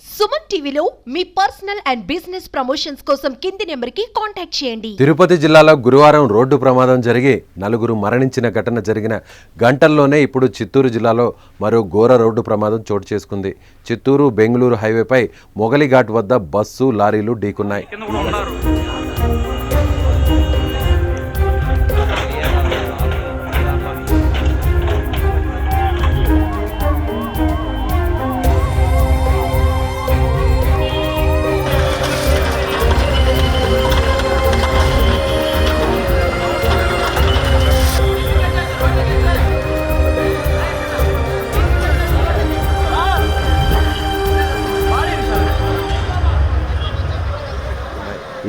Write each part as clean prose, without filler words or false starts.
సుమన్ టీవీలో మీ personal and business promotions కోసం కింది నెంబర్కి కాంటాక్ట్ చేయండి. తిరుపతి జిల్లాలో గురువారం రోడ్డు ప్రమాదం జరిగి 4 మరణించిన ఘటన జరిగిన గంటల్లోనే ఇప్పుడు చిత్తూరు జిల్లాలో మరో ఘోర రోడ్డు ప్రమాదం చోటు చేసుకుంది. చిత్తూరు బెంగళూరు హైవేపై మొగలిఘాట్ వద్ద బస్సు లారీలు ఢీకున్నాయి.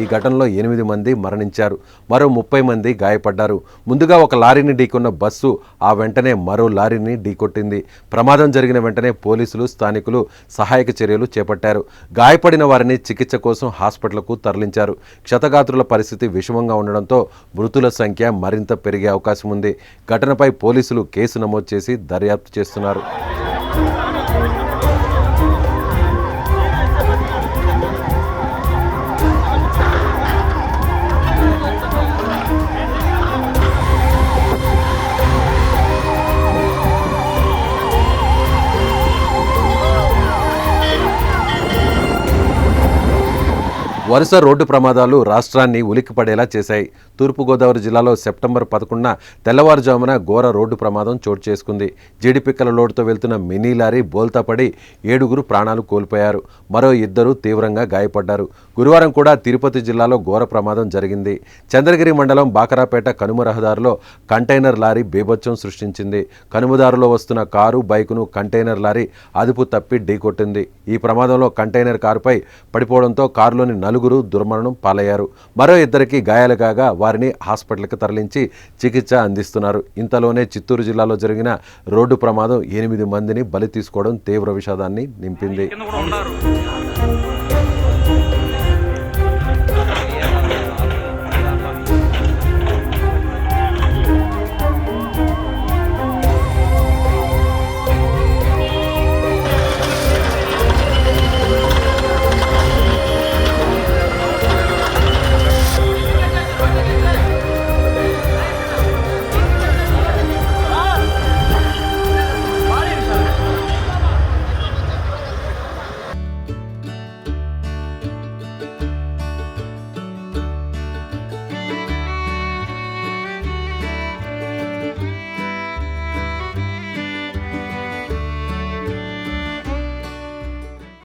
ఈ ఘటనలో 8 మంది మరణించారు, మరో 30 మంది గాయపడ్డారు. ముందుగా ఒక లారీని ఢీకొన్న బస్సు ఆ వెంటనే మరో లారీని ఢీకొట్టింది. ప్రమాదం జరిగిన వెంటనే పోలీసులు, స్థానికులు సహాయక చర్యలు చేపట్టారు. గాయపడిన వారిని చికిత్స కోసం హాస్పిటల్కు తరలించారు. క్షతగాత్రుల పరిస్థితి విషమంగా ఉండడంతో మృతుల సంఖ్య మరింత పెరిగే అవకాశం ఉంది. ఘటనపై పోలీసులు కేసు నమోదు చేసి దర్యాప్తు చేస్తున్నారు. వరుస రోడ్డు ప్రమాదాలు రాష్ట్రాన్ని ఉలిక్కిపడేలా చేశాయి. తూర్పుగోదావరి జిల్లాలో సెప్టెంబర్ 11న తెల్లవారుజామున ఘోర రోడ్డు ప్రమాదం చోటు చేసుకుంది. జీడిపిక్కల లోడుతో వెళ్తున్న మినీ లారీ బోల్తాపడి 7 ప్రాణాలు కోల్పోయారు, మరో 2 తీవ్రంగా గాయపడ్డారు. గురువారం కూడా తిరుపతి జిల్లాలో ఘోర ప్రమాదం జరిగింది. చంద్రగిరి మండలం బాకరాపేట కనుమ రహదారిలో కంటైనర్ లారీ బీభత్సం సృష్టించింది. కనుమదారులో వస్తున్న కారు, బైకును కంటైనర్ లారీ అదుపు తప్పి ఢీకొట్టింది. ఈ ప్రమాదంలో కంటైనర్ కారుపై పడిపోవడంతో కారులోని 4 దుర్మరణం పాలయ్యారు. మరో 2 గాయాలు కాగా వారిని హాస్పిటల్కి తరలించి చికిత్స అందిస్తున్నారు. ఇంతలోనే చిత్తూరు జిల్లాలో జరిగిన రోడ్డు ప్రమాదం 8 మందిని బలి తీసుకోవడం తీవ్ర విషాదాన్ని నింపింది.